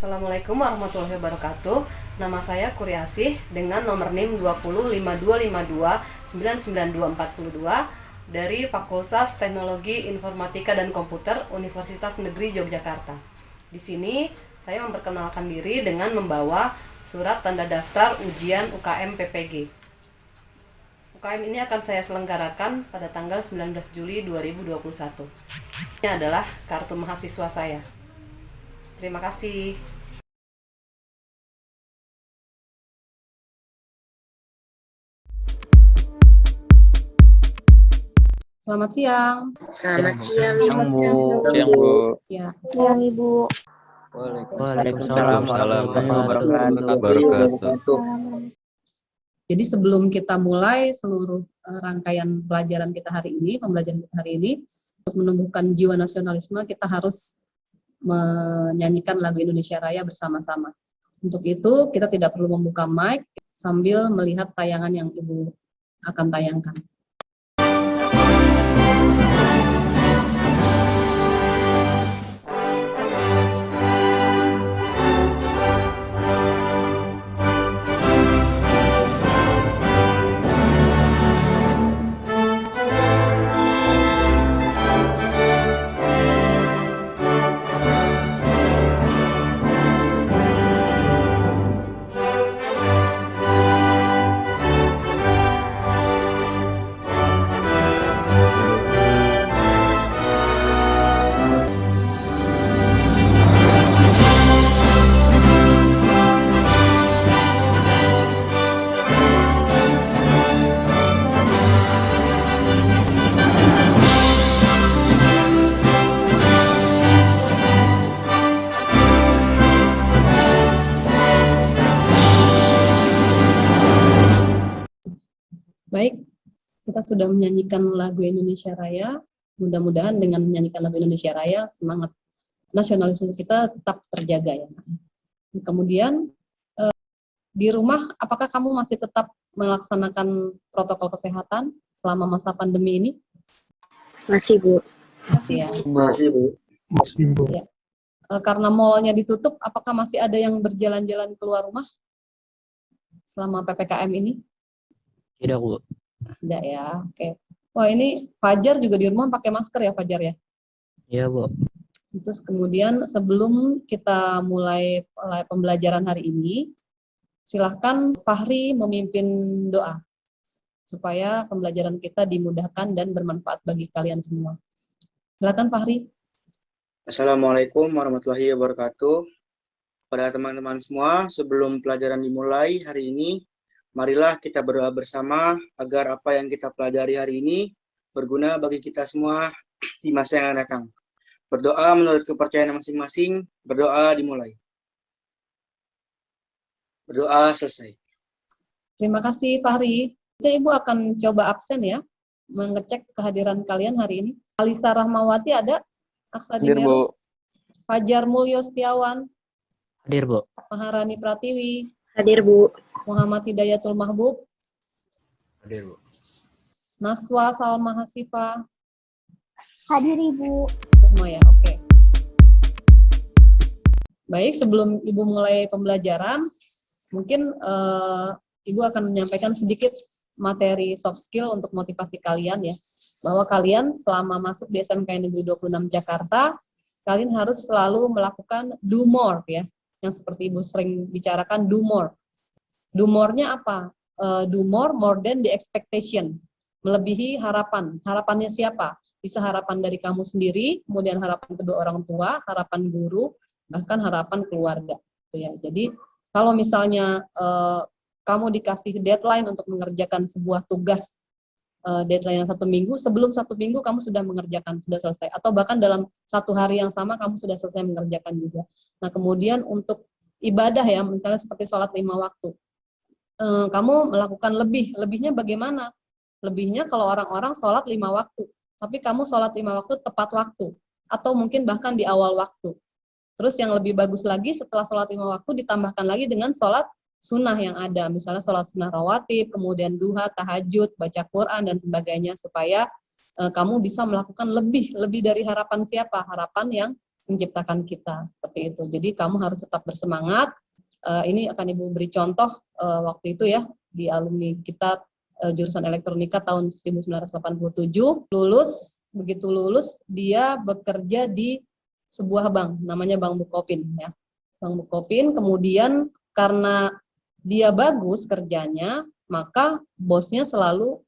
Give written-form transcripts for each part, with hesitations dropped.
Assalamualaikum warahmatullahi wabarakatuh. Nama saya Kuriasih dengan nomor NIM 205252992442 dari Fakultas Teknologi Informatika dan Komputer Universitas Negeri Yogyakarta. Di sini saya memperkenalkan diri dengan membawa surat tanda daftar ujian UKM PPG. UKM ini akan saya selenggarakan pada tanggal 19 Juli 2021. Ini adalah kartu mahasiswa saya. Terima kasih. Selamat siang. Selamat siang, Siang, Bu. Siang, Bu. Ya. Siang, Ibu. Waalaikumsalam warahmatullahi wabarakatuh. Jadi sebelum kita mulai seluruh rangkaian pelajaran kita hari ini, pembelajaran kita hari ini, untuk menumbuhkan jiwa nasionalisme kita harus menyanyikan lagu Indonesia Raya bersama-sama. Untuk itu kita tidak perlu membuka mic sambil melihat tayangan yang Ibu akan tayangkan. Baik, kita sudah menyanyikan lagu Indonesia Raya. Mudah-mudahan dengan menyanyikan lagu Indonesia Raya, semangat nasionalisme kita tetap terjaga ya. Kemudian di rumah, apakah kamu masih tetap melaksanakan protokol kesehatan selama masa pandemi ini? Masih, Bu. Masih ya. Masih, Bu. Ya. Karena mallnya ditutup, apakah masih ada yang berjalan-jalan keluar rumah selama PPKM ini? Tidak, Bu. Tidak ya, oke. Wah, ini Fajar juga di rumah pakai masker ya, Fajar ya? Iya, Bu. Terus kemudian sebelum kita mulai pembelajaran hari ini, silahkan Fahri memimpin doa supaya pembelajaran kita dimudahkan dan bermanfaat bagi kalian semua. Silakan Fahri. Assalamualaikum warahmatullahi wabarakatuh. Pada teman-teman semua, sebelum pelajaran dimulai hari ini, marilah kita berdoa bersama agar apa yang kita pelajari hari ini berguna bagi kita semua di masa yang akan datang. Berdoa menurut kepercayaan masing-masing, berdoa dimulai. Berdoa selesai. Terima kasih Fahri. Ibu akan coba absen ya, mengecek kehadiran kalian hari ini. Alisa Rahmawati ada? Aksa Hadir, Dimero. Bu. Fajar Mulyo Setiawan. Hadir, Bu. Maharani Pratiwi. Hadir, Bu. Muhammad Hidayatul Mahbub. Hadir, Bu. Naswa Salma Hasifa. Hadir, Ibu. Semua ya, oke. Baik, sebelum Ibu mulai pembelajaran, mungkin Ibu akan menyampaikan sedikit materi soft skill untuk motivasi kalian ya. Bahwa kalian selama masuk di SMK Negeri 26 Jakarta, kalian harus selalu melakukan do more ya. Yang seperti Ibu sering bicarakan, do more. Do more-nya apa? Do more than the expectation. Melebihi harapan. Harapannya siapa? Bisa harapan dari kamu sendiri, kemudian harapan kedua orang tua, harapan guru, bahkan harapan keluarga. Ya. Jadi kalau misalnya kamu dikasih deadline untuk mengerjakan sebuah tugas, deadline yang 1 minggu, sebelum 1 minggu kamu sudah mengerjakan, sudah selesai. Atau bahkan dalam 1 hari yang sama kamu sudah selesai mengerjakan juga. Nah kemudian untuk ibadah ya, misalnya seperti sholat 5 waktu. Kamu melakukan lebihnya bagaimana? Lebihnya kalau orang-orang sholat 5 waktu, tapi kamu sholat 5 waktu tepat waktu, atau mungkin bahkan di awal waktu. Terus yang lebih bagus lagi setelah sholat 5 waktu ditambahkan lagi dengan sholat sunnah yang ada, misalnya sholat sunnah rawatib, kemudian duha, tahajud, baca Quran dan sebagainya, supaya kamu bisa melakukan lebih dari harapan siapa? Harapan yang menciptakan kita seperti itu. Jadi kamu harus tetap bersemangat. Ini akan Ibu beri contoh waktu itu ya di alumni kita jurusan elektronika tahun 1987 lulus. Begitu lulus dia bekerja di sebuah bank namanya Bank Bukopin ya. Bank Bukopin, kemudian karena dia bagus kerjanya, maka bosnya selalu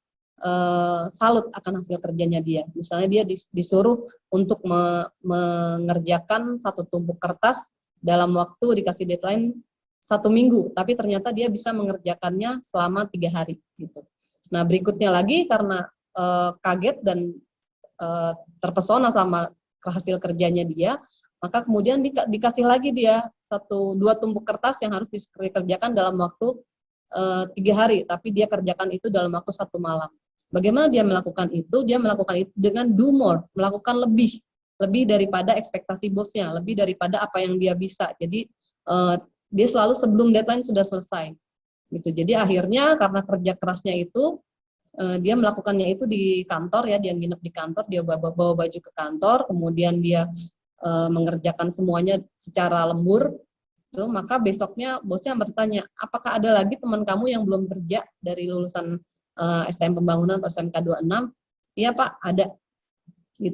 salut akan hasil kerjanya dia. Misalnya dia disuruh untuk mengerjakan satu tumpuk kertas dalam waktu dikasih deadline 1 minggu, tapi ternyata dia bisa mengerjakannya selama 3 hari gitu. Nah berikutnya lagi karena kaget dan terpesona sama hasil kerjanya dia, maka kemudian dikasih lagi dia 1-2 tumpuk kertas yang harus dikerjakan dalam waktu 3 hari, tapi dia kerjakan itu dalam waktu 1 malam. Bagaimana dia melakukan itu? Dia melakukan itu dengan do more, melakukan lebih daripada ekspektasi bosnya, lebih daripada apa yang dia bisa. Jadi dia selalu sebelum deadline sudah selesai. Gitu. Jadi akhirnya karena kerja kerasnya itu dia melakukannya itu di kantor ya, dia nginep di kantor, dia bawa baju ke kantor, kemudian dia mengerjakan semuanya secara lembur. Tuh, maka besoknya bosnya bertanya, apakah ada lagi teman kamu yang belum kerja dari lulusan STM Pembangunan atau SMK 26? Iya Pak, ada. Gitu.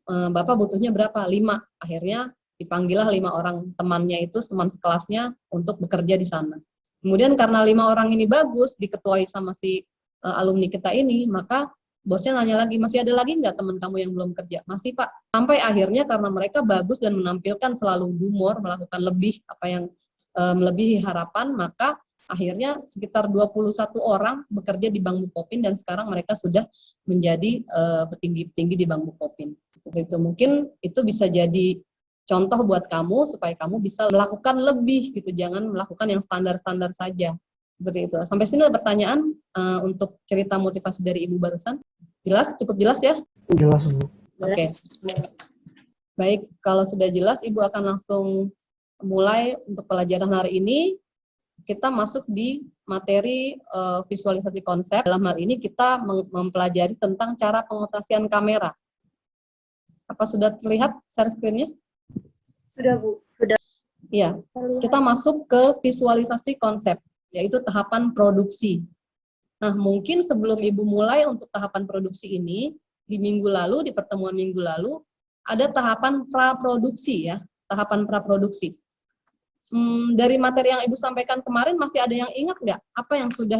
Bapak butuhnya berapa? 5. Akhirnya dipanggillah 5 orang temannya itu, teman sekelasnya untuk bekerja di sana. Kemudian karena 5 orang ini bagus, diketuai sama si alumni kita ini, maka bosnya nanya lagi, masih ada lagi nggak teman kamu yang belum kerja? Masih Pak. Sampai akhirnya karena mereka bagus dan menampilkan selalu humor, melakukan lebih apa yang melebihi harapan, maka akhirnya sekitar 21 orang bekerja di Bank Bukopin dan sekarang mereka sudah menjadi petinggi-petinggi di Bank Bukopin. Itu mungkin itu bisa jadi contoh buat kamu supaya kamu bisa melakukan lebih gitu, jangan melakukan yang standar-standar saja. Seperti itu. Sampai sini ada pertanyaan untuk cerita motivasi dari Ibu barusan. Jelas? Cukup jelas ya? Jelas, Bu. Oke. Baik, kalau sudah jelas Ibu akan langsung mulai untuk pelajaran hari ini. Kita masuk di materi visualisasi konsep. Dalam hal ini kita mempelajari tentang cara pengoperasian kamera. Apa sudah terlihat share screen-nya? Sudah Bu. Sudah. Iya. Kita masuk ke visualisasi konsep, yaitu tahapan produksi. Nah, mungkin sebelum Ibu mulai untuk tahapan produksi ini, di minggu lalu, di pertemuan minggu lalu, ada tahapan praproduksi ya, tahapan praproduksi. Dari materi yang Ibu sampaikan kemarin, masih ada yang ingat nggak apa yang sudah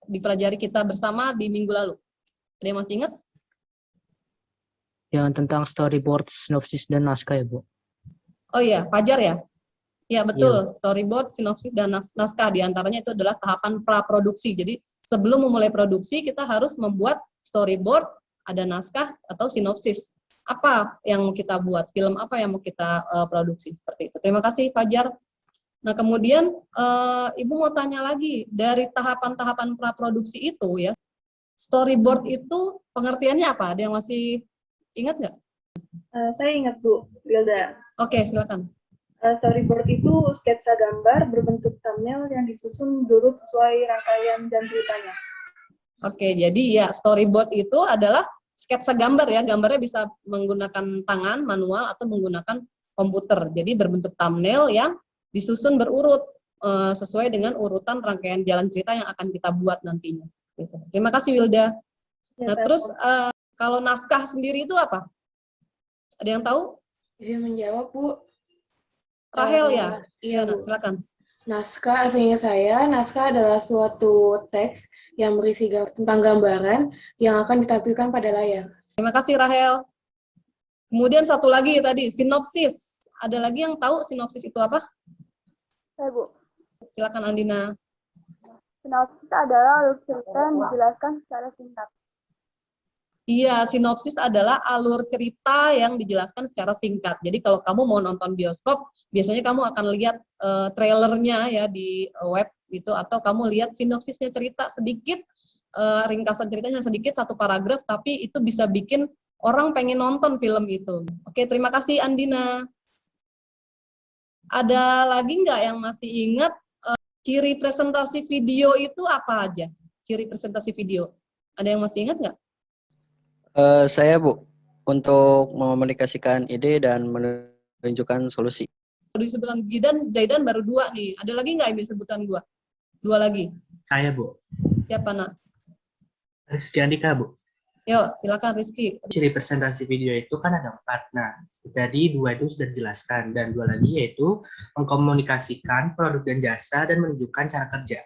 dipelajari kita bersama di minggu lalu? Ada yang masih ingat? Yang tentang storyboard, sinopsis, dan naskah ya, Bu? Oh iya, Fajar ya? Ya betul, Iya. storyboard, sinopsis, dan naskah diantaranya itu adalah tahapan praproduksi. Jadi sebelum memulai produksi kita harus membuat storyboard, ada naskah atau sinopsis. Apa yang mau kita buat, film apa yang mau kita produksi, seperti itu. Terima kasih Fajar. Nah kemudian Ibu mau tanya lagi, dari tahapan-tahapan praproduksi itu ya, storyboard itu pengertiannya apa? Ada yang masih ingat nggak? Saya ingat Bu, Wilda. Oke, silakan. Storyboard itu sketsa gambar berbentuk thumbnail yang disusun dulu sesuai rangkaian dan ceritanya. Oke, jadi ya storyboard itu adalah sketsa gambar ya, gambarnya bisa menggunakan tangan manual atau menggunakan komputer. Jadi berbentuk thumbnail yang disusun berurut sesuai dengan urutan rangkaian jalan cerita yang akan kita buat nantinya. Gitu. Terima kasih Wilda. Ya, Nah terus kalau naskah sendiri itu apa? Ada yang tahu? Izin menjawab, Bu. Rahel ya? Iya, Bu. Silakan. Naskah, aslinya saya, naskah adalah suatu teks yang berisi tentang gambaran yang akan ditampilkan pada layar. Terima kasih Rahel. Kemudian satu lagi tadi, sinopsis. Ada lagi yang tahu sinopsis itu apa? Saya Bu. Silakan Andina. Sinopsis adalah alur cerita yang dijelaskan secara singkat. Iya, sinopsis adalah alur cerita yang dijelaskan secara singkat. Jadi kalau kamu mau nonton bioskop, biasanya kamu akan lihat trailernya ya di web gitu, atau kamu lihat sinopsisnya cerita sedikit, ringkasan ceritanya sedikit, 1 paragraf, tapi itu bisa bikin orang pengen nonton film itu. Oke, terima kasih Andina. Ada lagi nggak yang masih ingat ciri presentasi video itu apa aja? Ciri presentasi video. Ada yang masih ingat nggak? Saya Bu, untuk mengomunikasikan ide dan menunjukkan solusi. Disebutkan Gidan, Zaidan baru 2 nih. Ada lagi nggak yang disebutkan 2? 2 lagi. Saya, Bu. Siapa, Nak? Rizky Andika, Bu. Yuk, silakan Rizky. Ciri presentasi video itu kan ada 4. Nah, tadi 2 itu sudah dijelaskan. Dan 2 lagi yaitu mengkomunikasikan produk dan jasa dan menunjukkan cara kerja.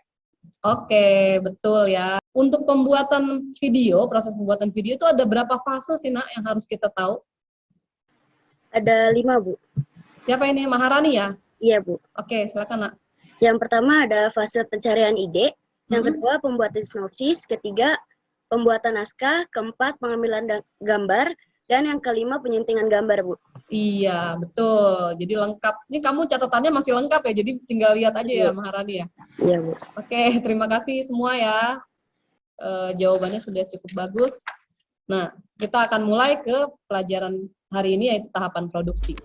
Oke, betul ya. Untuk pembuatan video, proses pembuatan video itu ada berapa fase sih, Nak, yang harus kita tahu? Ada 5, Bu. Siapa ini? Maharani ya? Iya, Bu. Oke, silakan, Nak. Yang pertama ada fase pencarian ide, yang Mm-mm. kedua pembuatan sinopsis, ketiga pembuatan naskah, keempat pengambilan gambar, dan yang kelima penyuntingan gambar, Bu. Iya, betul. Jadi lengkap. Ini kamu catatannya masih lengkap ya, jadi tinggal lihat aja ya, Iya. Maharani ya. Iya, Bu. Oke, terima kasih semua ya. Jawabannya sudah cukup bagus. Nah, kita akan mulai ke pelajaran hari ini, yaitu tahapan produksi.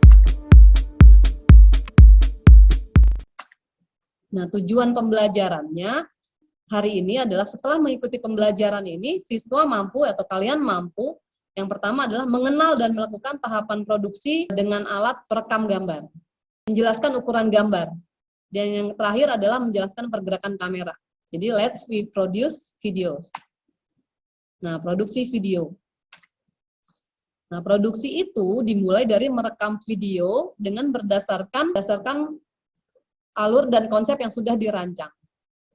Nah, tujuan pembelajarannya hari ini adalah setelah mengikuti pembelajaran ini, siswa mampu atau kalian mampu, yang pertama adalah mengenal dan melakukan tahapan produksi dengan alat perekam gambar, menjelaskan ukuran gambar, dan yang terakhir adalah menjelaskan pergerakan kamera. Jadi, let's we produce videos. Nah, produksi video. Nah, produksi itu dimulai dari merekam video dengan berdasarkan alur dan konsep yang sudah dirancang.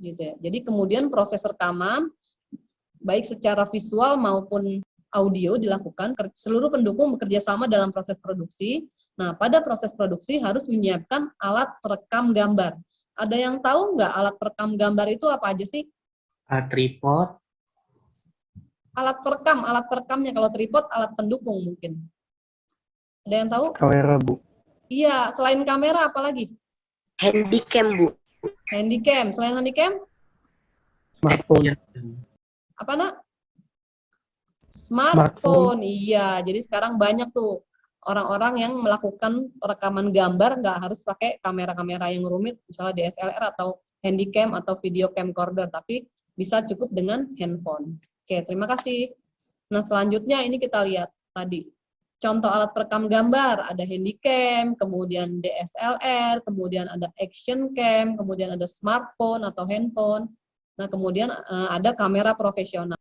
Gitu ya. Jadi kemudian proses rekaman, baik secara visual maupun audio dilakukan, seluruh pendukung bekerja sama dalam proses produksi. Nah, pada proses produksi harus menyiapkan alat perekam gambar. Ada yang tahu nggak alat perekam gambar itu apa aja sih? Tripod, Alat perekamnya, kalau tripod alat pendukung mungkin. Ada yang tahu? Kamera, Bu. Iya, selain kamera apa lagi? Handycam, Bu. Handycam, selain handycam, Smartphone. apa, Nak? Smartphone, iya. Jadi sekarang banyak tuh orang-orang yang melakukan rekaman gambar nggak harus pakai kamera-kamera yang rumit, misalnya DSLR atau handycam atau video camcorder, tapi bisa cukup dengan handphone. Oke, terima kasih. Nah, selanjutnya ini kita lihat tadi. Contoh alat perekam gambar, ada handycam, kemudian DSLR, kemudian ada action cam, kemudian ada smartphone atau handphone. Nah, kemudian ada kamera profesional.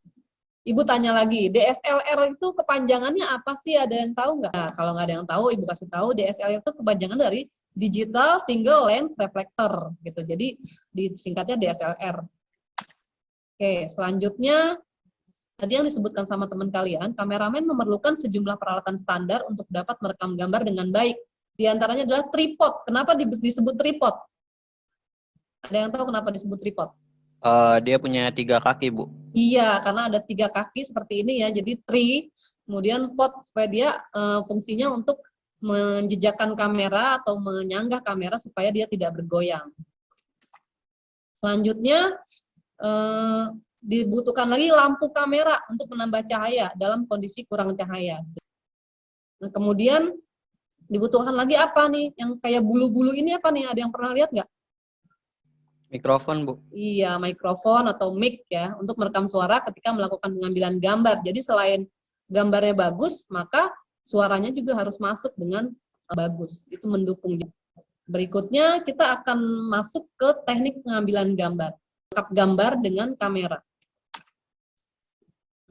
Ibu tanya lagi, DSLR itu kepanjangannya apa sih? Ada yang tahu nggak? Nah, kalau nggak ada yang tahu, Ibu kasih tahu, DSLR itu kepanjangan dari Digital Single Lens Reflector, gitu. Jadi, disingkatnya DSLR. Oke, selanjutnya, tadi yang disebutkan sama teman kalian, kameramen memerlukan sejumlah peralatan standar untuk dapat merekam gambar dengan baik. Di antaranya adalah tripod. Kenapa disebut tripod? Ada yang tahu kenapa disebut tripod? Dia punya 3 kaki, Bu. Iya, karena ada 3 kaki seperti ini ya, jadi tree, kemudian pod, supaya dia fungsinya untuk menjejakkan kamera atau menyanggah kamera supaya dia tidak bergoyang. Selanjutnya, dibutuhkan lagi lampu kamera untuk menambah cahaya dalam kondisi kurang cahaya. Nah, kemudian dibutuhkan lagi apa nih? Yang kayak bulu-bulu ini apa nih? Ada yang pernah lihat nggak? Mikrofon, Bu. Iya, mikrofon atau mic ya, untuk merekam suara ketika melakukan pengambilan gambar. Jadi selain gambarnya bagus, maka suaranya juga harus masuk dengan bagus. Itu mendukung. Berikutnya kita akan masuk ke teknik pengambilan gambar. Lengkap gambar dengan kamera.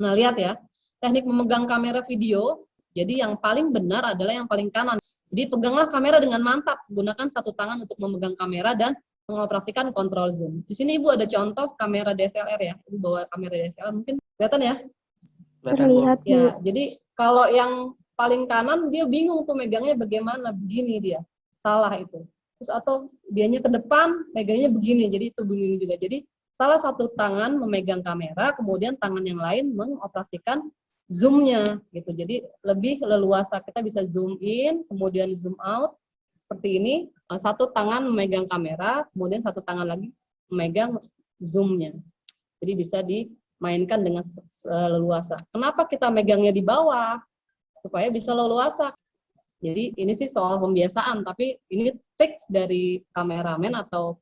Nah, lihat ya, teknik memegang kamera video, jadi yang paling benar adalah yang paling kanan. Jadi peganglah kamera dengan mantap, gunakan satu tangan untuk memegang kamera dan mengoperasikan kontrol zoom. Di sini Ibu ada contoh kamera DSLR ya, Ibu bawa kamera DSLR, mungkin kelihatan ya? Terlihat, Bu. Ya, jadi kalau yang paling kanan dia bingung tuh megangnya bagaimana, begini dia, salah itu. Terus atau dianya ke depan, megangnya begini, jadi itu bingung juga. Jadi salah satu tangan memegang kamera, kemudian tangan yang lain mengoperasikan zoom-nya gitu. Jadi lebih leluasa, kita bisa zoom in, kemudian zoom out seperti ini. Satu tangan memegang kamera, kemudian satu tangan lagi memegang zoom-nya. Jadi bisa dimainkan dengan leluasa. Kenapa kita megangnya di bawah? Supaya bisa leluasa. Jadi ini sih soal pembiasaan, tapi ini tips dari kameramen atau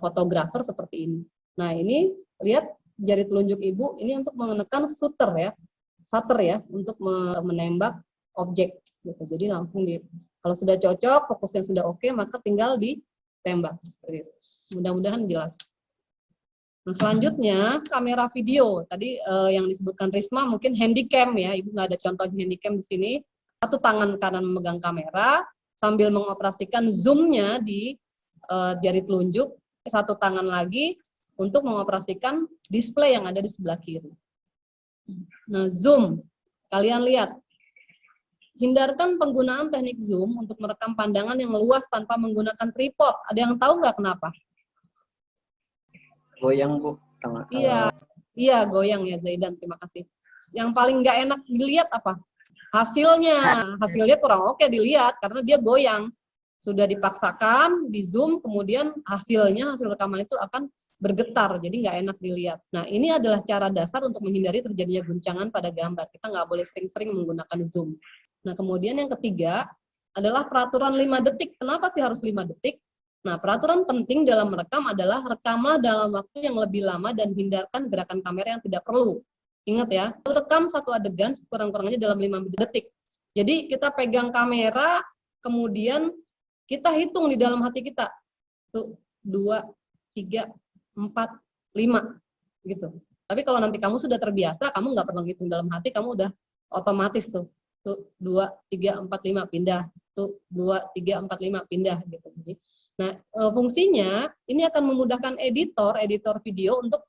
fotografer seperti ini. Nah, ini lihat jari telunjuk Ibu, ini untuk menekan shutter ya, untuk menembak objek gitu. Jadi langsung Kalau sudah cocok, fokusnya sudah oke, maka tinggal ditembak. Seperti itu. Mudah-mudahan jelas. Nah, selanjutnya kamera video. Tadi yang disebutkan Risma mungkin handycam ya. Ibu nggak ada contoh handycam di sini. Satu tangan kanan memegang kamera sambil mengoperasikan zoom-nya di jari telunjuk. Satu tangan lagi untuk mengoperasikan display yang ada di sebelah kiri. Nah, zoom. Kalian lihat. Hindarkan penggunaan teknik zoom untuk merekam pandangan yang luas tanpa menggunakan tripod. Ada yang tahu nggak kenapa? Goyang, Bu. Tangan. Iya, goyang ya Zaidan, terima kasih. Yang paling nggak enak dilihat apa? Hasilnya kurang oke dilihat karena dia goyang. Sudah dipaksakan, di zoom, kemudian hasil rekaman itu akan bergetar, jadi nggak enak dilihat. Nah, ini adalah cara dasar untuk menghindari terjadinya guncangan pada gambar. Kita nggak boleh sering-sering menggunakan zoom. Nah, kemudian yang ketiga adalah peraturan 5 detik. Kenapa sih harus 5 detik? Nah, peraturan penting dalam merekam adalah rekamlah dalam waktu yang lebih lama dan hindarkan gerakan kamera yang tidak perlu. Ingat ya, rekam satu adegan sekurang-kurangnya dalam 5 detik. Jadi kita pegang kamera, kemudian kita hitung di dalam hati kita. 1, 2, 3, 4, 5. Gitu. Tapi kalau nanti kamu sudah terbiasa, kamu nggak perlu hitung dalam hati, kamu udah otomatis tuh. 1, 2, 3, 4, 5, pindah. 1, 2, 3, 4, 5, pindah. Gitu. Nah, fungsinya ini akan memudahkan editor video untuk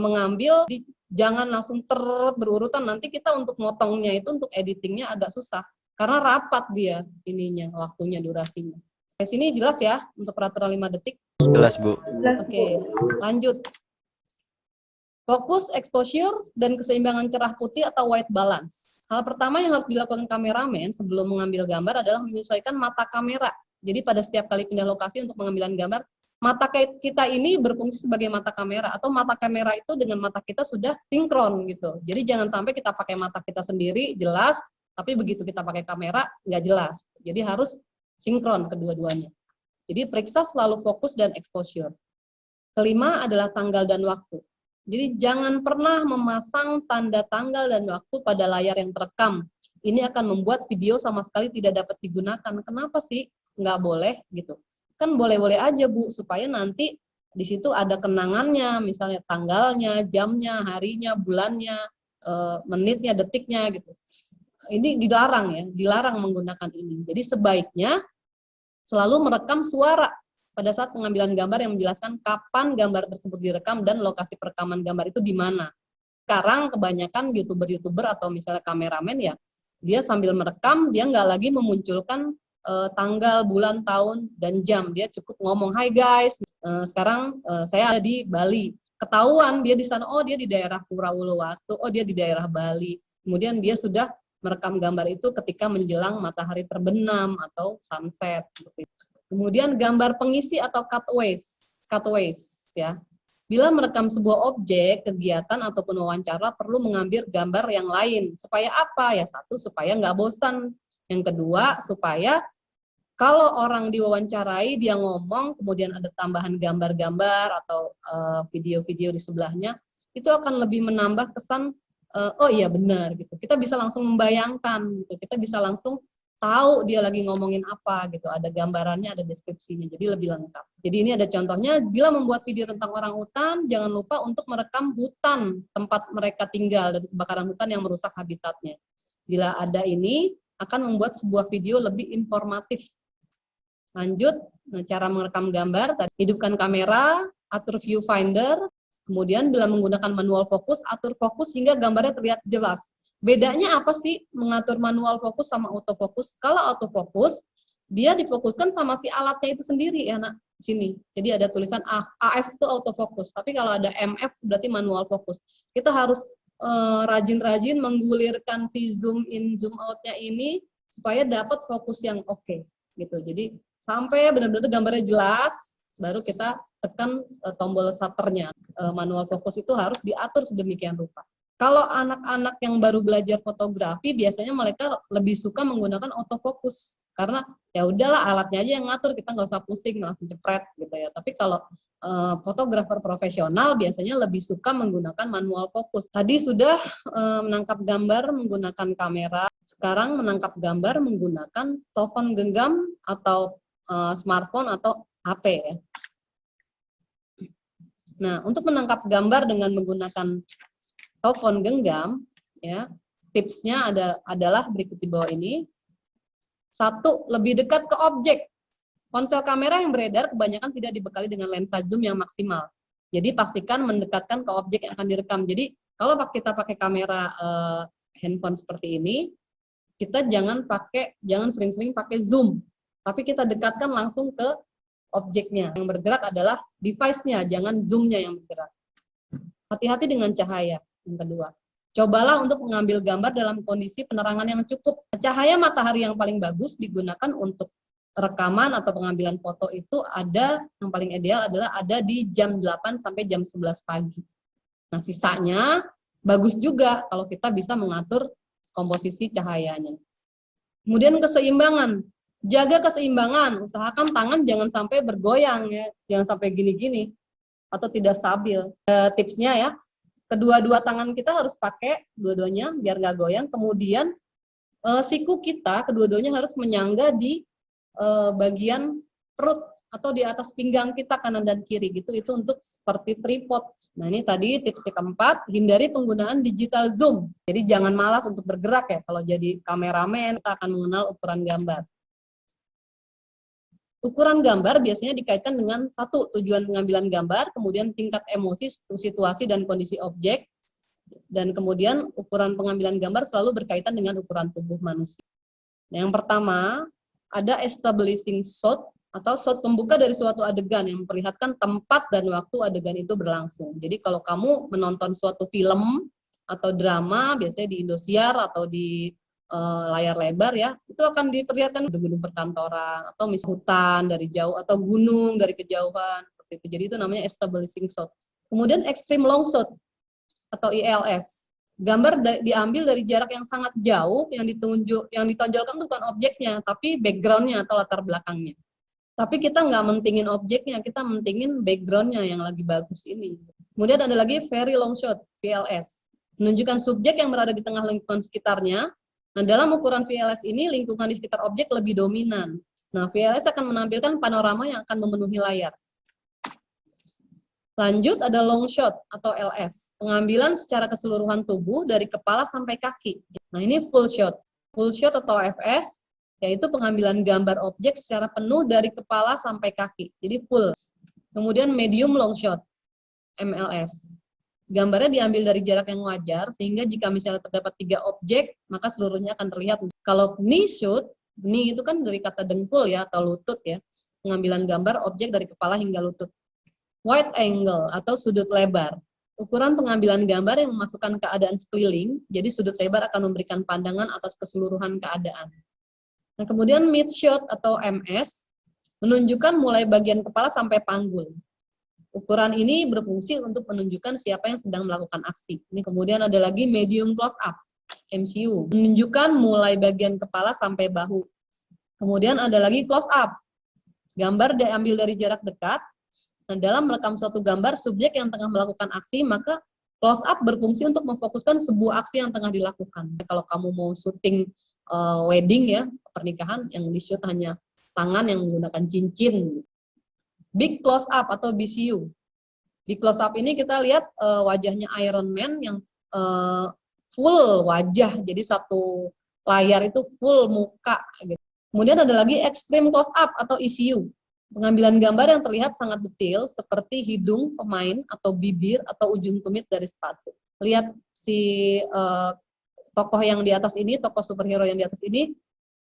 mengambil, jangan langsung berurutan, nanti kita untuk motongnya itu, untuk editingnya agak susah, karena rapat dia ininya, waktunya, durasinya. Di sini jelas ya, untuk peraturan 5 detik? Jelas, Bu. Oke, lanjut. Fokus, exposure, dan keseimbangan cerah putih atau white balance. Hal pertama yang harus dilakukan kameramen sebelum mengambil gambar adalah menyesuaikan mata kamera. Jadi pada setiap kali pindah lokasi untuk pengambilan gambar, mata kita ini berfungsi sebagai mata kamera, atau mata kamera itu dengan mata kita sudah sinkron gitu. Jadi jangan sampai kita pakai mata kita sendiri jelas, tapi begitu kita pakai kamera nggak jelas. Jadi harus sinkron kedua-duanya. Jadi periksa selalu fokus dan exposure. Kelima adalah tanggal dan waktu. Jadi jangan pernah memasang tanda tanggal dan waktu pada layar yang terekam. Ini akan membuat video sama sekali tidak dapat digunakan. Kenapa sih nggak boleh gitu? Kan boleh-boleh aja Bu, supaya nanti di situ ada kenangannya, misalnya tanggalnya, jamnya, harinya, bulannya, menitnya, detiknya gitu. Ini dilarang ya, dilarang menggunakan ini. Jadi sebaiknya selalu merekam suara pada saat pengambilan gambar yang menjelaskan kapan gambar tersebut direkam dan lokasi perekaman gambar itu di mana. Sekarang kebanyakan YouTuber atau misalnya kameramen ya, dia sambil merekam, dia nggak lagi memunculkan tanggal, bulan, tahun, dan jam. Dia cukup ngomong, "Hai guys, sekarang saya ada di Bali." Ketahuan dia di sana, oh dia di daerah Pura Uluwatu, oh dia di daerah Bali. Kemudian dia sudah merekam gambar itu ketika menjelang matahari terbenam atau sunset. Seperti itu. Kemudian gambar pengisi atau cutaways ya. Bila merekam sebuah objek, kegiatan ataupun wawancara perlu mengambil gambar yang lain. Supaya apa? Ya satu, supaya nggak bosan. Yang kedua, supaya kalau orang diwawancarai, dia ngomong, kemudian ada tambahan gambar-gambar atau video-video di sebelahnya, itu akan lebih menambah kesan, oh iya benar gitu. Kita bisa langsung membayangkan, gitu. Kita bisa langsung tahu dia lagi ngomongin apa gitu. Ada gambarannya, ada deskripsinya, jadi lebih lengkap. Jadi ini ada contohnya, bila membuat video tentang orang hutan, jangan lupa untuk merekam hutan tempat mereka tinggal dan kebakaran hutan yang merusak habitatnya. Bila ada ini, akan membuat sebuah video lebih informatif. Lanjut, cara merekam gambar, hidupkan kamera, atur viewfinder, kemudian bila menggunakan manual fokus, atur fokus hingga gambarnya terlihat jelas. Bedanya apa sih mengatur manual fokus sama autofokus? Kalau autofokus, dia difokuskan sama si alatnya itu sendiri ya nak, sini. Jadi ada tulisan AF itu autofokus, tapi kalau ada MF berarti manual fokus. Kita harus rajin-rajin menggulirkan si zoom in, zoom outnya ini, supaya dapat fokus yang oke, gitu. Jadi sampai benar-benar gambarnya jelas, baru kita tekan tombol shutternya. Manual fokus itu harus diatur sedemikian rupa. Kalau anak-anak yang baru belajar fotografi, biasanya mereka lebih suka menggunakan autofokus. Karena ya udahlah alatnya aja yang ngatur, kita nggak usah pusing, langsung jepret gitu ya. Tapi kalau fotografer profesional biasanya lebih suka menggunakan manual fokus. Tadi sudah menangkap gambar menggunakan kamera. sekarang menangkap gambar menggunakan telepon genggam atau smartphone atau HP ya. Nah, untuk menangkap gambar dengan menggunakan telepon genggam, ya, tipsnya adalah berikut di bawah ini. 1, lebih dekat ke objek. Ponsel kamera yang beredar kebanyakan tidak dibekali dengan lensa zoom yang maksimal. Jadi pastikan mendekatkan ke objek yang akan direkam. Jadi kalau kita pakai kamera handphone seperti ini, kita jangan sering-sering pakai zoom, tapi kita dekatkan langsung ke objeknya. Yang bergerak adalah device-nya, jangan zoom-nya yang bergerak. Hati-hati dengan cahaya. Yang kedua, cobalah untuk mengambil gambar dalam kondisi penerangan yang cukup. Cahaya matahari yang paling bagus digunakan untuk rekaman atau pengambilan foto itu yang paling ideal adalah ada di jam 8 sampai jam 11 pagi. Nah, sisanya bagus juga kalau kita bisa mengatur komposisi cahayanya. Kemudian keseimbangan. Jaga keseimbangan, usahakan tangan jangan sampai bergoyang ya, jangan sampai gini-gini atau tidak stabil. Tipsnya ya, kedua-dua tangan kita harus pakai dua-duanya biar nggak goyang. Kemudian siku kita kedua-duanya harus menyangga di bagian perut atau di atas pinggang kita kanan dan kiri gitu, itu untuk seperti tripod. Nah, ini tadi tips keempat, hindari penggunaan digital zoom. Jadi jangan malas untuk bergerak ya, kalau jadi kameramen kita akan mengenal ukuran gambar. Ukuran gambar biasanya dikaitkan dengan 1, tujuan pengambilan gambar, kemudian tingkat emosi, situasi dan kondisi objek, dan kemudian ukuran pengambilan gambar selalu berkaitan dengan ukuran tubuh manusia. Nah, yang pertama ada establishing shot atau shot pembuka dari suatu adegan yang memperlihatkan tempat dan waktu adegan itu berlangsung. Jadi kalau kamu menonton suatu film atau drama, biasanya di Indosiar atau di layar lebar ya, itu akan diperlihatkan gedung-gedung perkantoran atau misalnya hutan dari jauh atau gunung dari kejauhan seperti itu. Jadi itu namanya establishing shot. Kemudian extreme long shot atau ILS. Gambar diambil dari jarak yang sangat jauh, yang ditonjolkan bukan objeknya, tapi backgroundnya atau latar belakangnya. Tapi kita nggak mentingin objeknya, kita mentingin backgroundnya yang lagi bagus ini. Kemudian ada lagi very long shot, VLS. Menunjukkan subjek yang berada di tengah lingkungan sekitarnya. Nah, dalam ukuran VLS ini, lingkungan di sekitar objek lebih dominan. Nah, VLS akan menampilkan panorama yang akan memenuhi layar. Lanjut ada long shot atau LS, pengambilan secara keseluruhan tubuh dari kepala sampai kaki. Nah, ini full shot. Full shot atau FS, yaitu pengambilan gambar objek secara penuh dari kepala sampai kaki. Jadi full. Kemudian medium long shot, MLS. Gambarnya diambil dari jarak yang wajar, sehingga jika misalnya terdapat 3 objek, maka seluruhnya akan terlihat. Kalau knee shot, knee itu kan dari kata dengkul ya, atau lutut ya. Pengambilan gambar objek dari kepala hingga lutut. Wide angle atau sudut lebar. Ukuran pengambilan gambar yang memasukkan keadaan sekeliling, jadi sudut lebar akan memberikan pandangan atas keseluruhan keadaan. Nah, kemudian mid shot atau MS, menunjukkan mulai bagian kepala sampai panggul. Ukuran ini berfungsi untuk menunjukkan siapa yang sedang melakukan aksi. Ini kemudian ada lagi medium close up, MCU, menunjukkan mulai bagian kepala sampai bahu. Kemudian ada lagi close up, gambar diambil dari jarak dekat. Nah, dalam merekam suatu gambar subjek yang tengah melakukan aksi, maka close up berfungsi untuk memfokuskan sebuah aksi yang tengah dilakukan. Kalau kamu mau syuting wedding ya, pernikahan, yang di-shoot hanya tangan yang menggunakan cincin. Big close up atau BCU. Big close up ini kita lihat wajahnya Iron Man yang full wajah, jadi satu layar itu full muka gitu. Kemudian ada lagi extreme close up atau ECU. Pengambilan gambar yang terlihat sangat detail seperti hidung pemain atau bibir atau ujung tumit dari sepatu. Lihat si tokoh yang di atas ini, tokoh superhero yang di atas ini,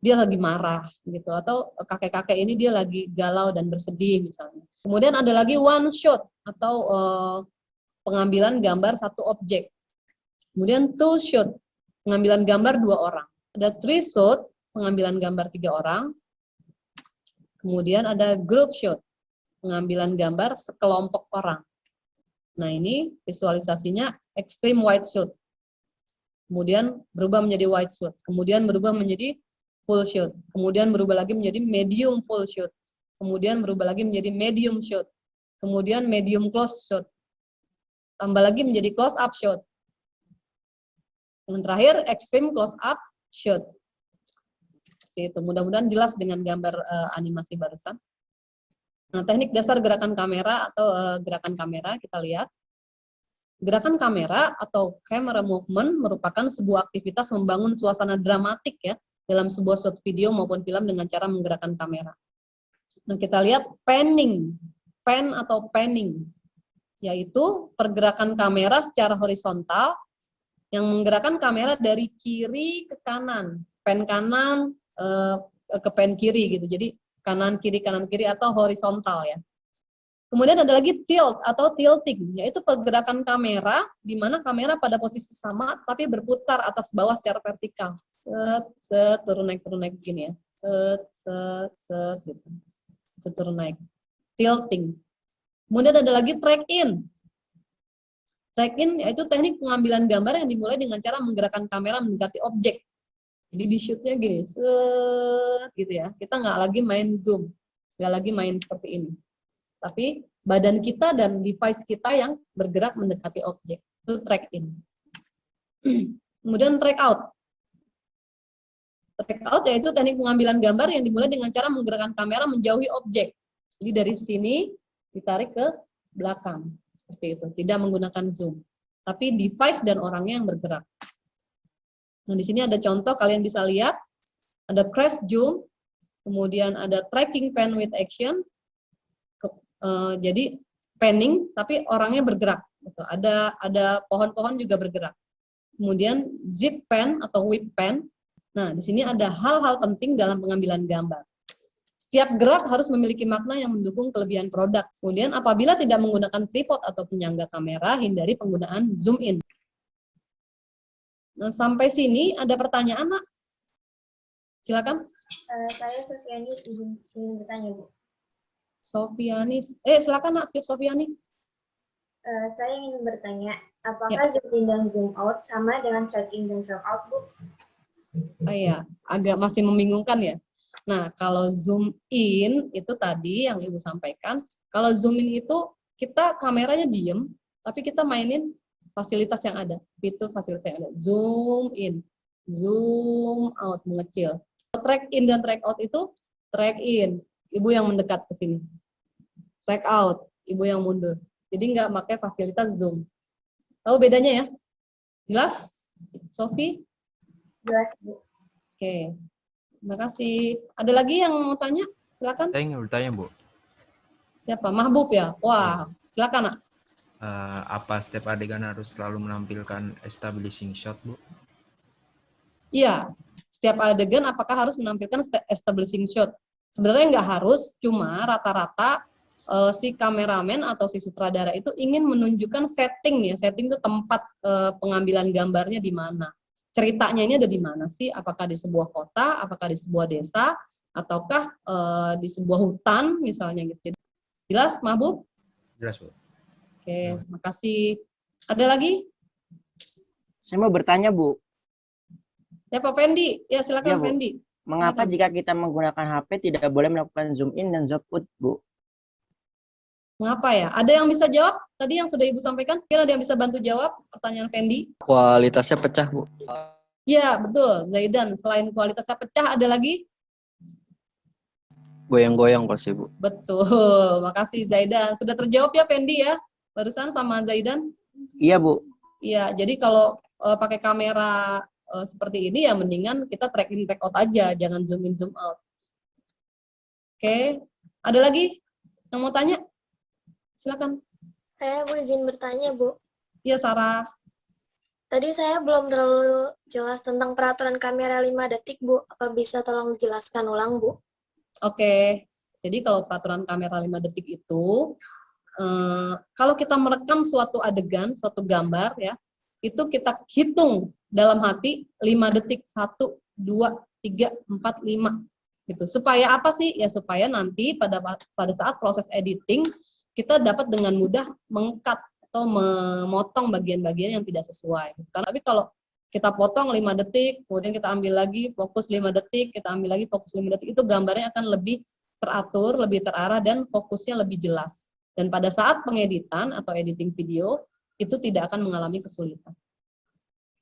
dia lagi marah gitu, atau kakek-kakek ini dia lagi galau dan bersedih misalnya. Kemudian ada lagi one shot atau pengambilan gambar satu objek. Kemudian two shot, pengambilan gambar 2 orang. Ada three shot, pengambilan gambar 3 orang. Kemudian ada group shot, pengambilan gambar sekelompok orang. Nah, ini visualisasinya extreme wide shot. Kemudian berubah menjadi wide shot. Kemudian berubah menjadi full shot. Kemudian berubah lagi menjadi medium full shot. Kemudian berubah lagi menjadi medium shot. Kemudian medium close shot. Tambah lagi menjadi close up shot. Yang terakhir extreme close up shot. Seperti itu. Mudah-mudahan jelas dengan gambar animasi barusan. Nah, teknik dasar gerakan kamera atau gerakan kamera kita lihat. Gerakan kamera atau camera movement merupakan sebuah aktivitas membangun suasana dramatik ya dalam sebuah short video maupun film dengan cara menggerakkan kamera. Nah, kita lihat panning, pan atau panning, yaitu pergerakan kamera secara horizontal yang menggerakkan kamera dari kiri ke kanan, pan kanan ke pan kiri gitu. Jadi kanan kiri atau horizontal ya. Kemudian ada lagi tilt atau tilting, yaitu pergerakan kamera di mana kamera pada posisi sama tapi berputar atas bawah secara vertikal. Set, turun naik begini ya. Set gitu. Turun naik. Tilting. Kemudian ada lagi track in. Track in yaitu teknik pengambilan gambar yang dimulai dengan cara menggerakkan kamera mendekati objek. Jadi di shootnya gini, set gitu ya. Kita nggak lagi main zoom, nggak lagi main seperti ini. Tapi badan kita dan device kita yang bergerak mendekati objek. Itu track in. Kemudian track out. Track out yaitu teknik pengambilan gambar yang dimulai dengan cara menggerakkan kamera menjauhi objek. Jadi dari sini ditarik ke belakang. Seperti itu. Tidak menggunakan zoom. Tapi device dan orangnya yang bergerak. Nah, di sini ada contoh kalian bisa lihat. Ada crash zoom. Kemudian ada tracking pan with action. Jadi panning tapi orangnya bergerak gitu. Ada pohon-pohon juga bergerak. Kemudian zip pan atau whip pan. Nah, di sini ada hal-hal penting dalam pengambilan gambar. Setiap gerak harus memiliki makna yang mendukung kelebihan produk. Kemudian apabila tidak menggunakan tripod atau penyangga kamera, hindari penggunaan zoom in. Nah, sampai sini ada pertanyaan, Nak? Silakan. Saya Sofiani ingin bertanya, Bu. Sofiani, silakan Nak, Sofiani. Saya ingin bertanya, apakah zoom in dan zoom out sama dengan track in dan track out, Bu? Iya, agak masih membingungkan ya. Nah, kalau zoom in itu tadi yang Ibu sampaikan, kalau zoom in itu kita kameranya diem, tapi kita mainin fasilitas yang ada, fitur fasilitas yang ada. Zoom in, zoom out, mengecil. Track in dan track out itu track in, Ibu yang mendekat ke sini. Track out, Ibu yang mundur. Jadi nggak pakai fasilitas zoom. Tahu bedanya ya? Jelas? Sofi? Jelas, Bu. Oke. Terima kasih. Ada lagi yang mau tanya? Silakan. Saya ingin bertanya, Bu. Siapa? Mahbub ya? Wah, silakan, Nak. Apa setiap adegan harus selalu menampilkan establishing shot, Bu? Iya. Setiap adegan apakah harus menampilkan establishing shot? Sebenarnya nggak harus, cuma rata-rata si kameramen atau si sutradara itu ingin menunjukkan setting ya. Setting itu tempat pengambilan gambarnya di mana. Ceritanya ini ada di mana sih? Apakah di sebuah kota, apakah di sebuah desa, ataukah di sebuah hutan misalnya gitu. Jelas, Mahbub? Jelas, Bu. Oke, makasih. Ada lagi? Saya mau bertanya, Bu. Siapa, Fendi? Ya, silakan, Ya, Bu. Fendi. Mengapa Silakan. jika kita menggunakan HP tidak boleh melakukan zoom in dan zoom out, Bu? Mengapa ya? Ada yang bisa jawab? Tadi yang sudah Ibu sampaikan, kira ada yang bisa bantu jawab pertanyaan Fendi? Kualitasnya pecah, Bu. Ya, betul. Zaidan, selain kualitasnya pecah, ada lagi? Goyang-goyang pasti, Bu. Betul. Makasih, Zaidan. Sudah terjawab ya, Fendi ya? Barusan sama Zaidan? Iya, Bu. Iya, jadi kalau pakai kamera seperti ini ya mendingan kita track in track out aja, jangan zoom in zoom out. Oke, ada lagi yang mau tanya? Silakan. Saya mau izin bertanya, Bu. Iya, Sarah. Tadi saya belum terlalu jelas tentang peraturan kamera 5 detik, Bu. Apa bisa tolong dijelaskan ulang, Bu? Oke, jadi kalau peraturan kamera 5 detik itu, kalau kita merekam suatu adegan, suatu gambar ya, itu kita hitung dalam hati 5 detik, 1, 2, 3, 4, 5. Gitu. Supaya apa sih? Ya supaya nanti pada saat proses editing, kita dapat dengan mudah meng-cut atau memotong bagian-bagian yang tidak sesuai. Karena tapi kalau kita potong 5 detik, kemudian kita ambil lagi fokus 5 detik, kita ambil lagi fokus 5 detik, itu gambarnya akan lebih teratur, lebih terarah, dan fokusnya lebih jelas. Dan pada saat pengeditan atau editing video, itu tidak akan mengalami kesulitan.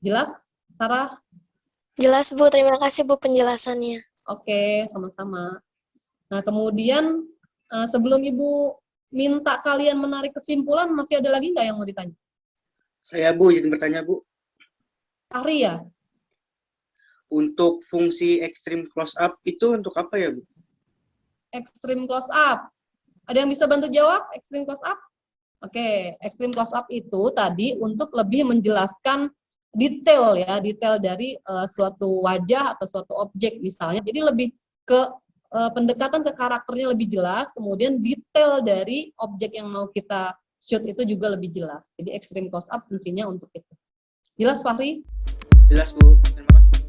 Jelas, Sarah? Jelas, Bu. Terima kasih, Bu, penjelasannya. Oke, sama-sama. Nah, kemudian sebelum Ibu minta kalian menarik kesimpulan, masih ada lagi nggak yang mau ditanya? Saya Bu, izin bertanya Bu. Fahri ya? Untuk fungsi extreme close up itu untuk apa ya Bu? Extreme close up. Ada yang bisa bantu jawab extreme close up? Oke, extreme close up itu tadi untuk lebih menjelaskan detail ya, detail dari suatu wajah atau suatu objek misalnya. Jadi lebih ke pendekatan ke karakternya lebih jelas, kemudian detail dari objek yang mau kita shoot itu juga lebih jelas. Jadi extreme close up fungsinya untuk itu. Jelas Fahri? Jelas Bu, terima kasih.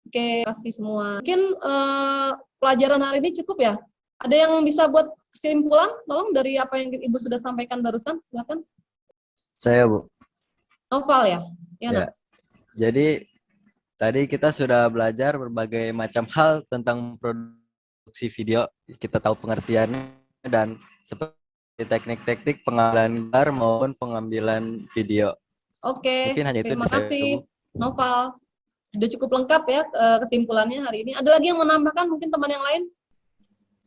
Oke, terima kasih semua. Mungkin pelajaran hari ini cukup ya? Ada yang bisa buat kesimpulan? Tolong dari apa yang Ibu sudah sampaikan barusan, silakan. Saya, Bu. Novel ya? Ya, Ya. Jadi tadi kita sudah belajar berbagai macam hal tentang produksi video. Kita tahu pengertiannya dan seperti teknik-teknik pengambilan gambar maupun pengambilan video. Oke, Mungkin hanya itu terima dari saya, kasih Bu. Novel. Sudah cukup lengkap ya kesimpulannya hari ini. Ada lagi yang menambahkan mungkin teman yang lain?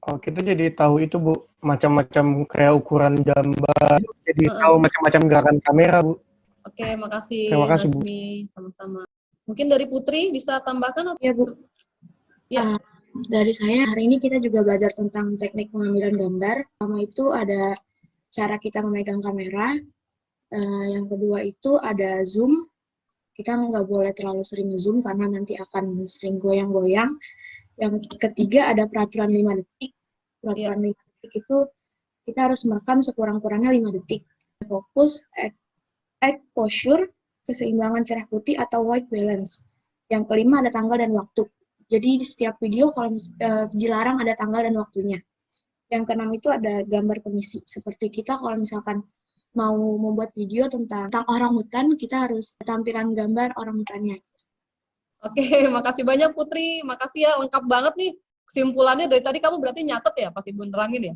Oh, kita jadi tahu itu Bu, macam-macam kayak ukuran gambar, jadi tahu macam-macam gerakan kamera Bu. Oke, makasih Terima kasih, Bu. Najmi, sama-sama. Mungkin dari Putri bisa tambahkan? Ya Bu. Ya. Dari saya hari ini kita juga belajar tentang teknik pengambilan gambar. Pertama itu ada cara kita memegang kamera. Yang kedua itu ada zoom. Kita nggak boleh terlalu sering zoom karena nanti akan sering goyang-goyang. Yang ketiga ada peraturan 5 detik. Peraturan 5 detik itu kita harus merekam sekurang-kurangnya 5 detik. Fokus, act posture, keseimbangan cerah putih atau white balance. Yang kelima ada tanggal dan waktu. Jadi di setiap video kalau dilarang ada tanggal dan waktunya. Yang keenam itu ada gambar pengisi. Seperti kita kalau misalkan mau membuat video tentang orang hutan, kita harus tampilan gambar orang hutannya. Oke, makasih banyak Putri. Makasih ya, lengkap banget nih. Kesimpulannya dari tadi kamu berarti nyatet ya pas Ibu nerangin ya?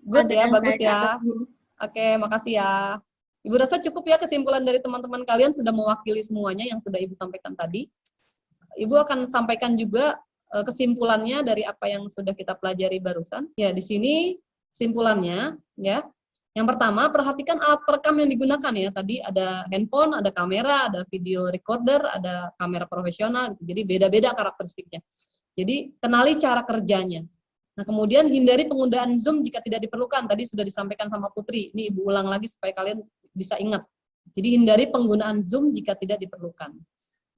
Good Ada ya, yang bagus saya ya. catat, Bu. Oke, makasih ya. Ibu rasa cukup ya kesimpulan dari teman-teman kalian sudah mewakili semuanya yang sudah Ibu sampaikan tadi. Ibu akan sampaikan juga kesimpulannya dari apa yang sudah kita pelajari barusan. Ya, di sini kesimpulannya ya. Yang pertama, perhatikan alat perekam yang digunakan ya. Tadi ada handphone, ada kamera, ada video recorder, ada kamera profesional. Jadi beda-beda karakteristiknya. Jadi kenali cara kerjanya. Nah, kemudian hindari penggunaan Zoom jika tidak diperlukan. Tadi sudah disampaikan sama Putri. Ini Ibu ulang lagi supaya kalian bisa ingat. Jadi hindari penggunaan Zoom jika tidak diperlukan.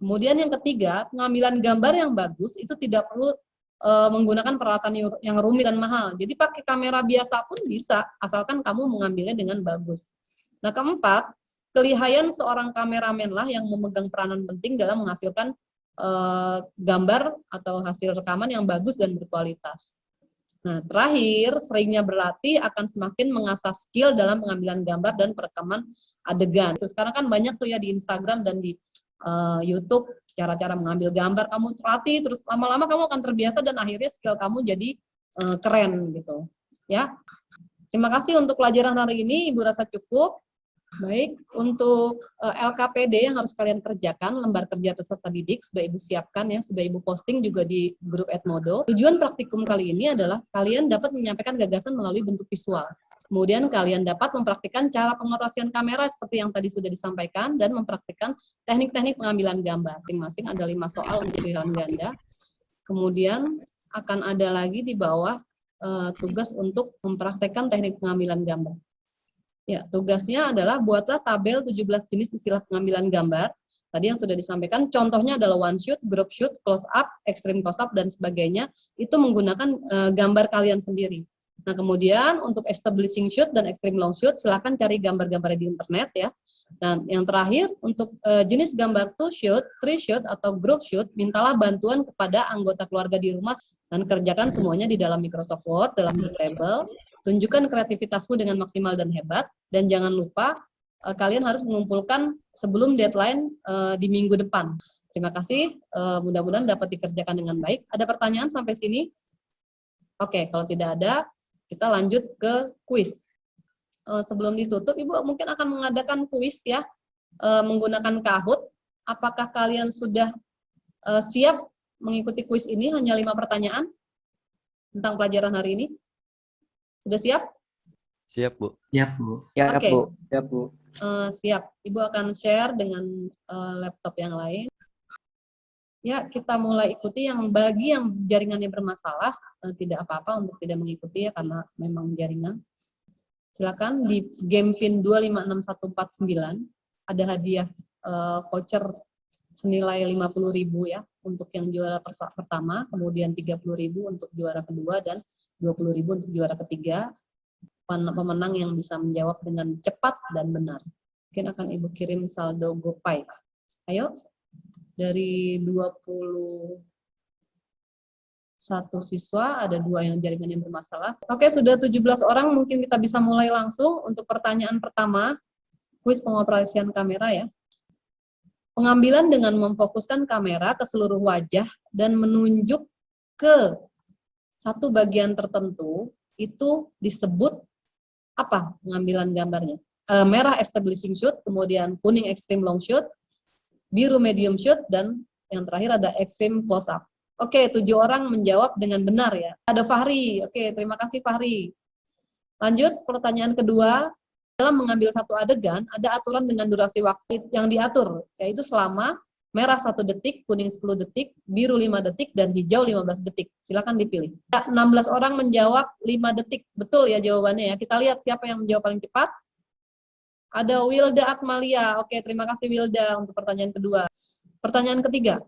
Kemudian yang ketiga, pengambilan gambar yang bagus itu tidak perlu menggunakan peralatan yang rumit dan mahal. Jadi pakai kamera biasa pun bisa, asalkan kamu mengambilnya dengan bagus. Nah, keempat, kelihayan seorang kameramen lah yang memegang peranan penting dalam menghasilkan gambar atau hasil rekaman yang bagus dan berkualitas. Nah, terakhir, seringnya berlatih akan semakin mengasah skill dalam pengambilan gambar dan perekaman adegan. Terus sekarang kan banyak tuh ya di Instagram dan di YouTube cara-cara mengambil gambar, kamu latih terus lama-lama kamu akan terbiasa dan akhirnya skill kamu jadi keren gitu ya. Terima kasih untuk pelajaran hari ini, Ibu rasa cukup. Baik, untuk LKPD yang harus kalian kerjakan, lembar kerja peserta didik sudah Ibu siapkan ya, sudah Ibu posting juga di grup Edmodo. Tujuan praktikum kali ini adalah kalian dapat menyampaikan gagasan melalui bentuk visual. Kemudian kalian dapat mempraktikkan cara pengoperasian kamera seperti yang tadi sudah disampaikan dan mempraktikkan teknik-teknik pengambilan gambar. Masing-masing ada 5 soal untuk pilihan ganda. Kemudian akan ada lagi di bawah tugas untuk mempraktikkan teknik pengambilan gambar. Ya, tugasnya adalah buatlah tabel 17 jenis istilah pengambilan gambar. Tadi yang sudah disampaikan, contohnya adalah one shoot, group shoot, close up, extreme close up, dan sebagainya. Itu menggunakan gambar kalian sendiri. Nah, kemudian untuk establishing shoot dan extreme long shoot, silakan cari gambar-gambar di internet ya. Dan yang terakhir, untuk jenis gambar two shoot, three shoot, atau group shoot, mintalah bantuan kepada anggota keluarga di rumah dan kerjakan semuanya di dalam Microsoft Word, dalam label. Tunjukkan kreativitasmu dengan maksimal dan hebat, dan jangan lupa kalian harus mengumpulkan sebelum deadline di minggu depan. Terima kasih, mudah-mudahan dapat dikerjakan dengan baik. Ada pertanyaan sampai sini? Oke, kalau tidak ada, kita lanjut ke kuis. Sebelum ditutup, Ibu mungkin akan mengadakan kuis ya, menggunakan Kahoot. Apakah kalian sudah siap mengikuti kuis ini? Hanya 5 pertanyaan tentang pelajaran hari ini. Sudah siap? Siap, Bu. Siap, Bu. Ya, Oke. Bu. Ya, Bu. Siap. Ibu akan share dengan laptop yang lain. Ya, kita mulai ikuti. Bagi yang jaringannya bermasalah, tidak apa-apa untuk tidak mengikuti ya, karena memang jaringan. Silakan di game pin 256149 ada hadiah voucher senilai 50.000 ya untuk yang juara pertama, kemudian 30.000 untuk juara kedua dan 20.000 untuk juara ketiga. Pemenang yang bisa menjawab dengan cepat dan benar. Mungkin akan Ibu kirim saldo GoPay. Ayo, dari 21 siswa, ada 2 yang jaringannya bermasalah. Oke, sudah 17 orang, mungkin kita bisa mulai langsung untuk pertanyaan pertama, kuis pengoperasian kamera ya. Pengambilan dengan memfokuskan kamera ke seluruh wajah dan menunjuk ke satu bagian tertentu, itu disebut apa pengambilan gambarnya? Merah establishing shoot, kemudian kuning extreme long shoot, biru medium shoot, dan yang terakhir ada extreme close up. Oke, 7 orang menjawab dengan benar ya. Ada Fahri. Oke, terima kasih Fahri. Lanjut, pertanyaan kedua. Dalam mengambil satu adegan, ada aturan dengan durasi waktu yang diatur, yaitu selama merah 1 detik, kuning 10 detik, biru 5 detik, dan hijau 15 detik. Silakan dipilih. 16 orang menjawab 5 detik. Betul ya jawabannya ya. Kita lihat siapa yang menjawab paling cepat. Ada Wilda Akmalia. Oke, terima kasih Wilda untuk pertanyaan kedua. Pertanyaan ketiga.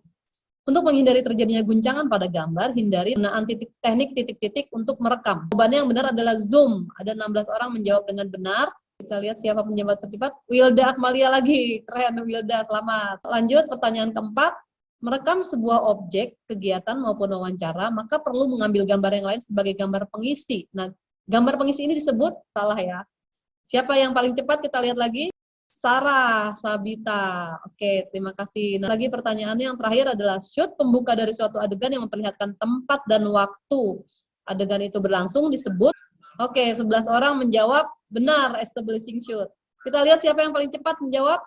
Untuk menghindari terjadinya guncangan pada gambar, hindari penggunaan teknik titik-titik untuk merekam. Jawabannya yang benar adalah zoom. Ada 16 orang menjawab dengan benar. Kita lihat siapa penjawab tercepat. Wilda Akmalia lagi. Keren Wilda, selamat. Lanjut, pertanyaan keempat. Merekam sebuah objek, kegiatan maupun wawancara, maka perlu mengambil gambar yang lain sebagai gambar pengisi. Nah, gambar pengisi ini disebut, salah ya. Siapa yang paling cepat? Kita lihat lagi. Sarah Sabita. Oke, terima kasih. Nah, lagi pertanyaannya yang terakhir adalah shoot pembuka dari suatu adegan yang memperlihatkan tempat dan waktu adegan itu berlangsung disebut. Oke, 11 orang menjawab benar, establishing shoot. Kita lihat siapa yang paling cepat menjawab.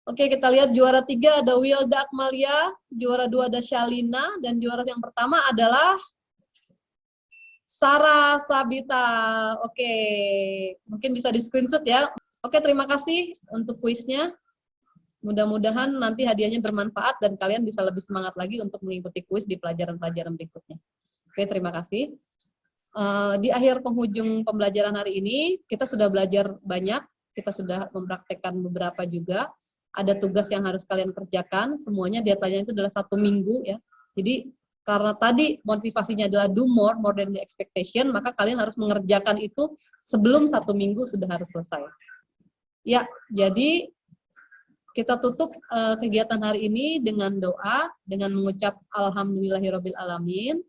Oke, kita lihat juara 3 ada Wilda Akmalia, juara 2 ada Shalina, dan juara yang pertama adalah Sarah Sabita. Oke, mungkin bisa di screenshot ya. Oke, terima kasih untuk kuisnya. Mudah-mudahan nanti hadiahnya bermanfaat dan kalian bisa lebih semangat lagi untuk mengikuti kuis di pelajaran-pelajaran berikutnya. Oke, terima kasih. Di akhir penghujung pembelajaran hari ini, kita sudah belajar banyak, kita sudah mempraktekkan beberapa juga. Ada tugas yang harus kalian kerjakan, semuanya deadline-nya itu adalah 1 minggu ya. Jadi karena tadi motivasinya adalah do more than the expectation, maka kalian harus mengerjakan itu sebelum 1 minggu sudah harus selesai. Ya, jadi kita tutup kegiatan hari ini dengan doa, dengan mengucap Alhamdulillahirabbil alamin.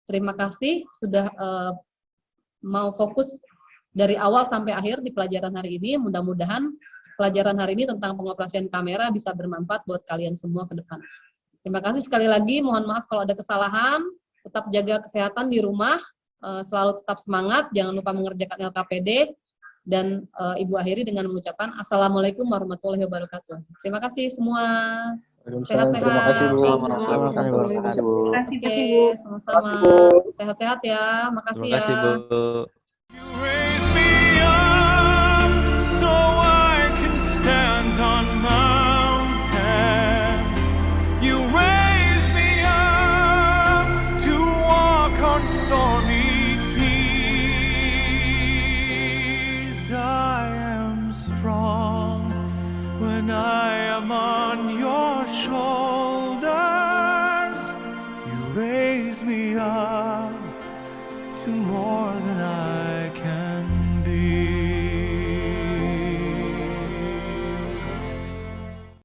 Terima kasih sudah mau fokus dari awal sampai akhir di pelajaran hari ini. Mudah-mudahan pelajaran hari ini tentang pengoperasian kamera bisa bermanfaat buat kalian semua ke depan. Terima kasih sekali lagi, mohon maaf kalau ada kesalahan. Tetap jaga kesehatan di rumah, selalu tetap semangat, jangan lupa mengerjakan LKPD. Dan Ibu akhiri dengan mengucapkan Assalamualaikum warahmatullahi wabarakatuh. Terima kasih semua. Sehat-sehat. Terima kasih Bu. Oke, sama-sama. Sehat-sehat ya. Makasih Terima kasih, ya. Bu. I am on your shoulders, you raise me up to more than I can.